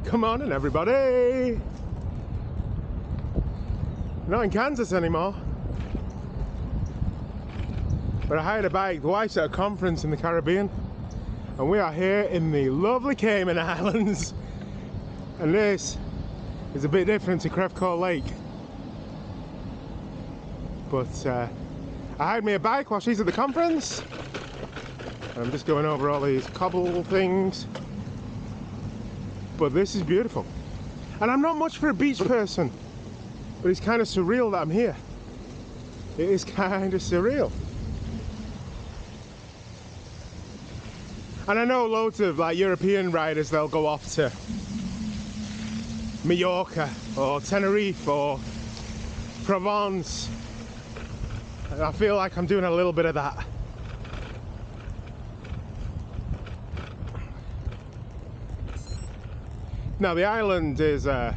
Come on in, everybody. Not in Kansas anymore. But I hired a bike. The wife's at a conference in the Caribbean, and we are here in the lovely Cayman Islands. And this is a bit different to Crevcoe Lake. But I hired me a bike while she's at the conference. And I'm just going over all these cobble things. But this is beautiful. And I'm not much for a beach person, but it's kind of surreal that I'm here. It is kind of surreal. And I know loads of like European riders, they'll go off to Mallorca or Tenerife or Provence. And I feel like I'm doing a little bit of that. Now the island is part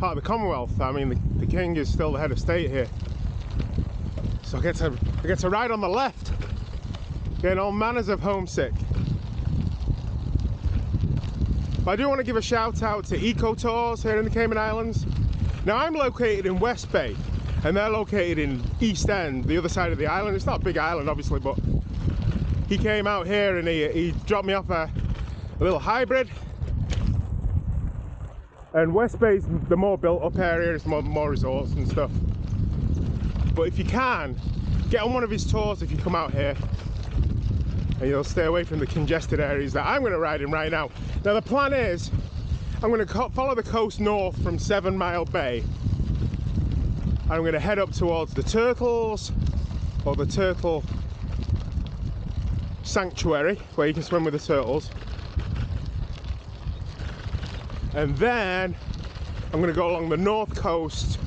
of the Commonwealth. I mean, the king is still the head of state here. So I get to ride on the left, getting all manners of homesick. But I do want to give a shout out to Eco Tours here in the Cayman Islands. Now I'm located in West Bay, and they're located in East End, the other side of the island. It's not a big island, obviously, but he came out here and he dropped me off a little hybrid. And West Bay's the more built up area, it's more resorts and stuff. But if you can, get on one of his tours if you come out here, and you'll stay away from the congested areas that I'm going to ride in right now. Now the plan is, I'm going to follow the coast north from 7 Mile Bay. I'm going to head up towards the turtles, or the turtle sanctuary, where you can swim with the turtles. And then I'm going to go along the north coast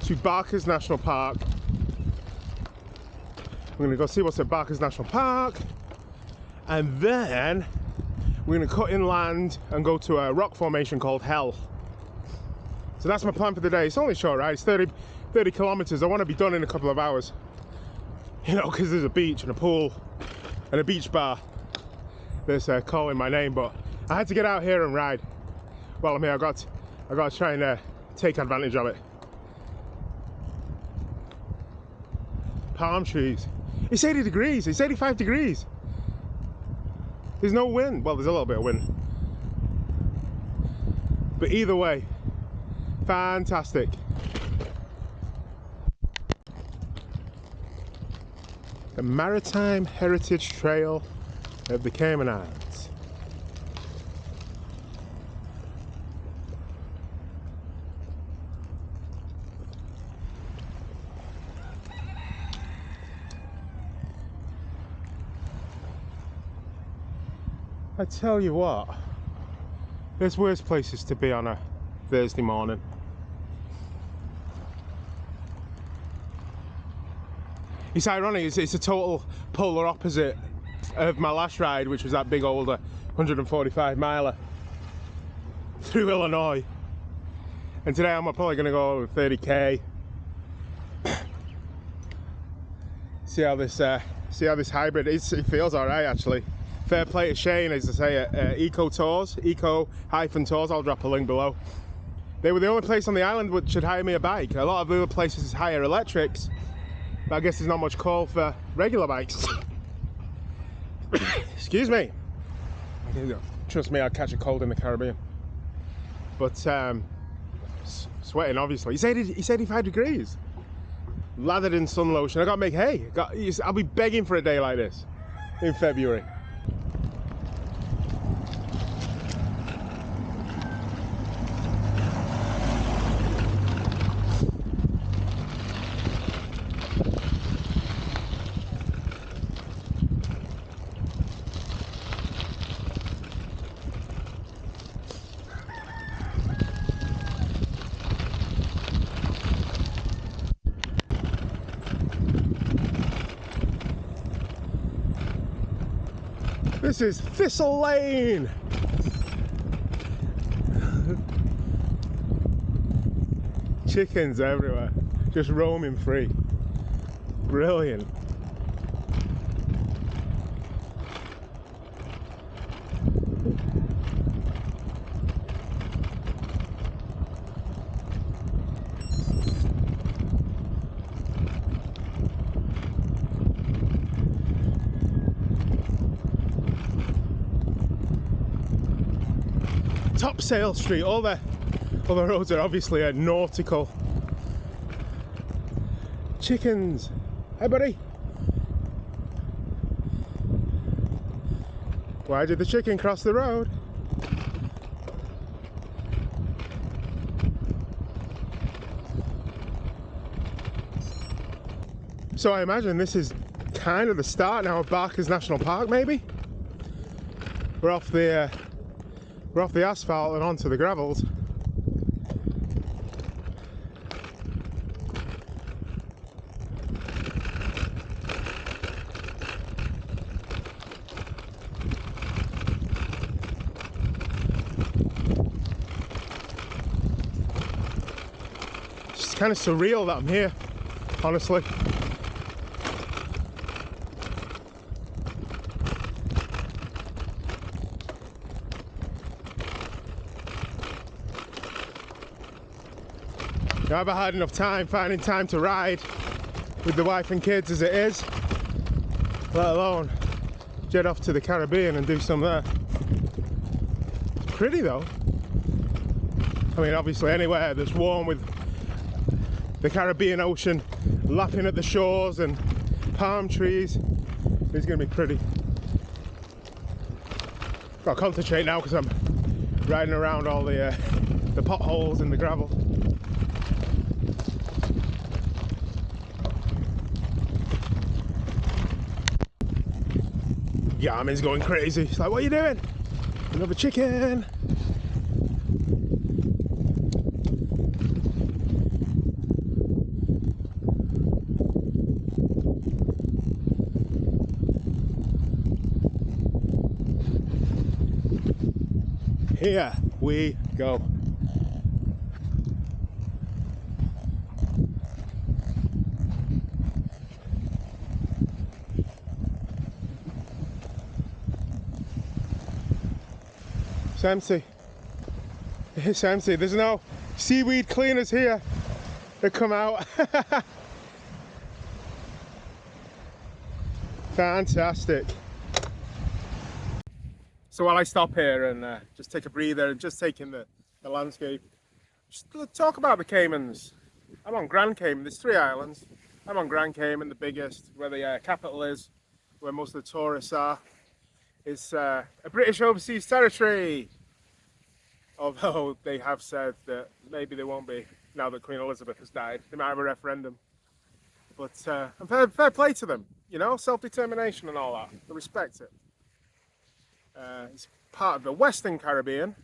to Barker's National Park. I'm going to go see what's at Barker's National Park. And then we're going to cut inland and go to a rock formation called Hell. So that's my plan for the day. It's only a short ride. It's 30 kilometers. I want to be done in a couple of hours. You know, because there's a beach and a pool and a beach bar that's calling my name. But I had to get out here and ride. Well, I mean, I got to try and take advantage of it. Palm trees. It's 80 degrees. It's 85 degrees. There's no wind. Well, there's a little bit of wind. But either way, fantastic. The Maritime Heritage Trail of the Cayman Islands. I tell you what, there's worse places to be on a Thursday morning. It's ironic, it's a total polar opposite of my last ride, which was that big old 145 miler through Illinois. And today I'm probably going to go over 30k. See how this hybrid is. It feels alright actually. Fair play to Shane, as I say, at Eco Tours, Eco-Tours, I'll drop a link below. They were the only place on the island which should hire me a bike. A lot of other places hire electrics, but I guess there's not much call for regular bikes. Excuse me. Trust me, I'd catch a cold in the Caribbean. But sweating, obviously. It's 85 degrees. Lathered in sun lotion. I gotta make hay. I'll be begging for a day like this in February. This is Thistle Lane. Chickens everywhere, just roaming free. Brilliant. Topsail Street. All the roads are obviously nautical. Chickens. Hey, buddy. Why did the chicken cross the road? So I imagine this is kind of the start now of Barker's National Park, maybe? We're off the asphalt and onto the gravels. It's kind of surreal that I'm here, honestly. I haven't had enough time finding time to ride with the wife and kids as it is, let alone jet off to the Caribbean and do some there. It's pretty though. I mean, obviously anywhere that's warm with the Caribbean Ocean lapping at the shores and palm trees is going to be pretty. Got to concentrate now because I'm riding around all the potholes in the gravel. Yarmin's going crazy. He's like, what are you doing? Another chicken. Here we go. It's empty. It's empty. There's no seaweed cleaners here that come out. Fantastic. So while I stop here and just take a breather and just take in the landscape, just talk about the Caymans. I'm on Grand Cayman. There's 3 islands. I'm on Grand Cayman, the biggest, where the capital is, where most of the tourists are. It's a British overseas territory, although they have said that maybe they won't be now that Queen Elizabeth has died. They might have a referendum, but fair play to them, you know, self-determination and all that. I respect it. It's part of the Western Caribbean,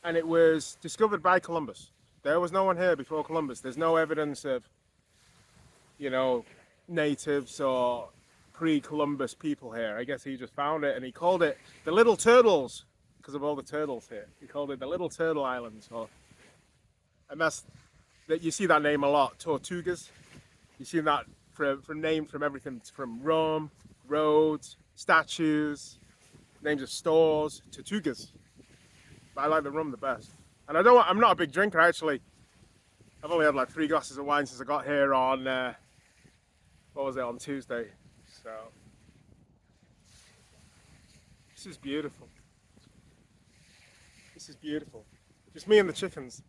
and it was discovered by Columbus. There was no one here before Columbus. There's no evidence of, you know, natives or pre-Columbus people here. I guess he just found it and he called it the Little Turtles because of all the turtles here. He called it the Little Turtle Islands. And that's that, you see that name a lot, Tortugas. You see that from name from everything from Rome, roads, statues, names of stores, Tortugas. But I like the rum the best. And I'm not a big drinker actually. I've only had like 3 glasses of wine since I got here on what was it, on Tuesday. So this is beautiful. This is beautiful. Just me and the chickens.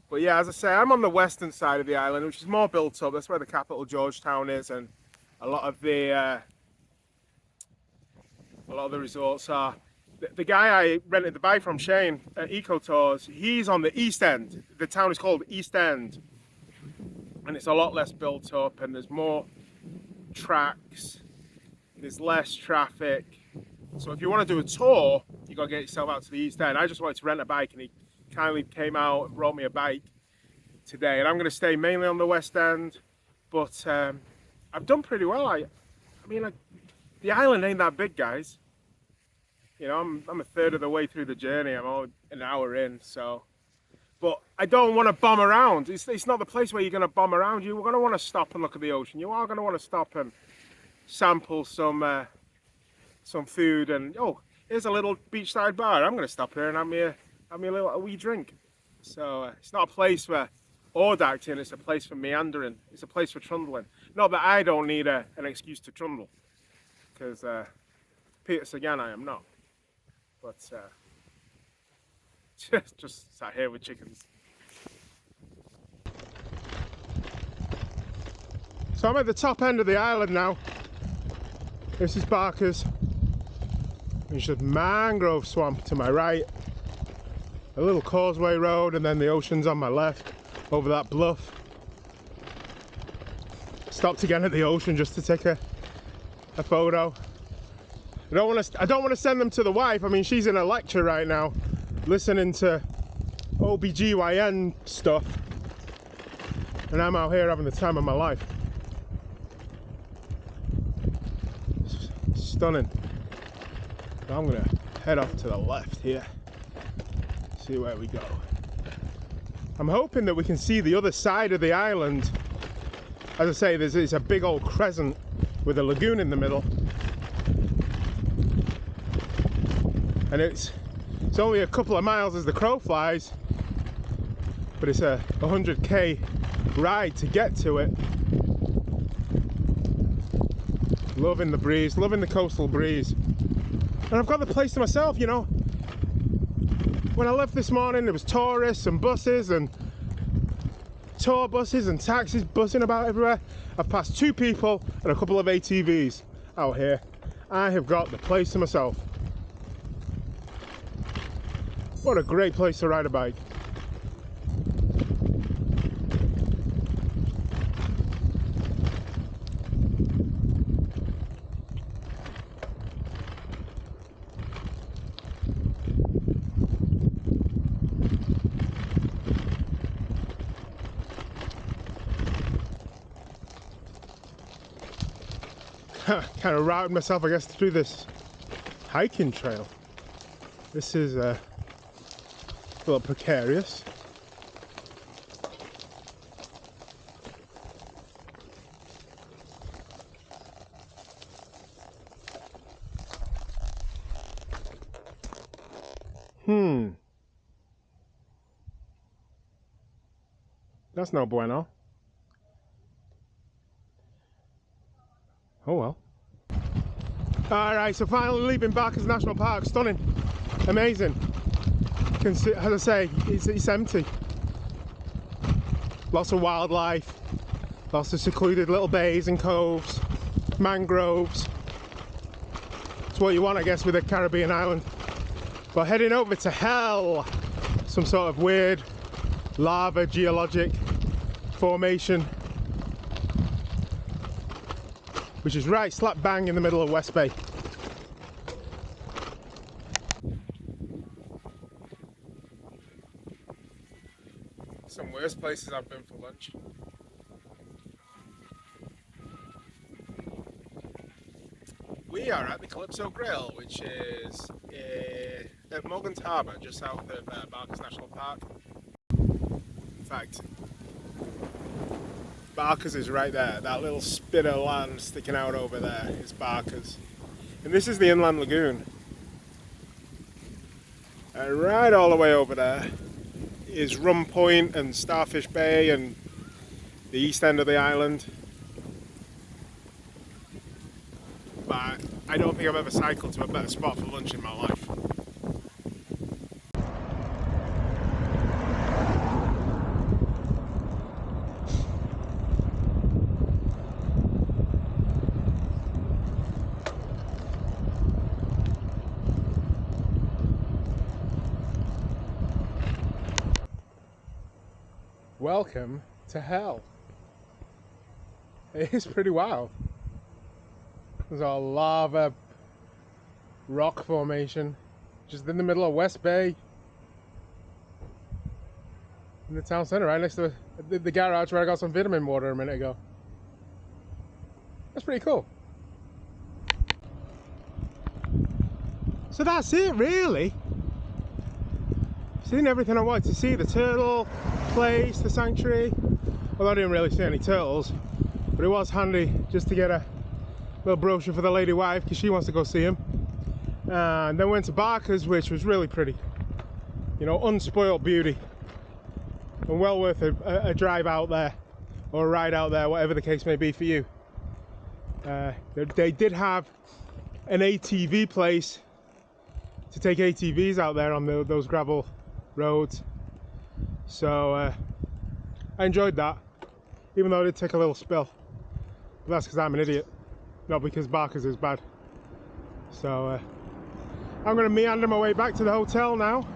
But yeah, as I say, I'm on the western side of the island, which is more built up. That's where the capital, Georgetown, is, and a lot of the resorts are. The guy I rented the bike from, Shane, at Eco Tours, he's on the East End. The town is called East End, and it's a lot less built up, and there's more tracks, there's less traffic. So if you want to do a tour, you got to get yourself out to the East End. I just wanted to rent a bike, and he kindly came out and brought me a bike today, and I'm going to stay mainly on the West End, but I've done pretty well. I mean, like, the island ain't that big, guys. You know, I'm a third of the way through the journey. I'm only an hour in, so. But I don't want to bomb around. It's not the place where you're going to bomb around. You're going to want to stop and look at the ocean. You are going to want to stop and sample some food. And oh, here's a little beachside bar. I'm going to stop here and have me a wee drink. So it's not a place for ord acting. It's a place for meandering. It's a place for trundling. Not that I don't need an excuse to trundle, because Peter Sagan I am not. but just sat here with chickens. So I'm at the top end of the island now. This is Barker's. There's just mangrove swamp to my right, a little causeway road, and then the ocean's on my left over that bluff. Stopped again at the ocean just to take a photo. I don't want to send them to the wife. I mean, she's in a lecture right now listening to OBGYN stuff, and I'm out here having the time of my life. Stunning. Now I'm gonna head off to the left here, see where we go. I'm hoping that we can see the other side of the island. As I say, it's a big old crescent with a lagoon in the middle, and it's only a couple of miles as the crow flies, but it's a 100k ride to get to it. Loving the breeze, loving the coastal breeze. And I've got the place to myself, you know. When I left this morning, there was tourists and buses and tour buses and taxis buzzing about everywhere. I've passed 2 people and a couple of ATVs out here. I have got the place to myself. What a great place to ride a bike. Kind of routed myself, I guess, through this hiking trail. This is a little precarious. That's no bueno. Oh well. Alright, so finally leaving Barker's National Park. Stunning. Amazing. As I say, it's empty. Lots of wildlife. Lots of secluded little bays and coves. Mangroves. It's what you want, I guess, with a Caribbean island. But heading over to Hell. Some sort of weird lava geologic formation, which is right slap bang in the middle of West Bay. Some worse places I've been for lunch. We are at the Calypso Grill, which is at Morgan's Harbour, just south of Barker's National Park. In fact, Barker's is right there. That little spit of land sticking out over there is Barker's. And this is the inland lagoon. And right all the way over there is Rum Point and Starfish Bay and the east end of the island. But I don't think I've ever cycled to a better spot for lunch in my life. Welcome to Hell. It is pretty wild. There's a lava rock formation just in the middle of West Bay, in the town centre, right next to the garage where I got some vitamin water a minute ago. That's pretty cool. So that's it, really. Seen everything I wanted to see. The turtle place, the sanctuary. Well, I didn't really see any turtles, but it was handy just to get a little brochure for the lady wife because she wants to go see him. And then went to Barker's, which was really pretty. You know, unspoiled beauty. And well worth a drive out there, or a ride out there, whatever the case may be for you. They did have an ATV place to take ATVs out there on those gravel roads. So I enjoyed that, even though I did take a little spill. But that's because I'm an idiot, not because Barker's is bad. So I'm going to meander my way back to the hotel now,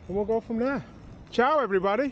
and we'll go from there. Ciao everybody.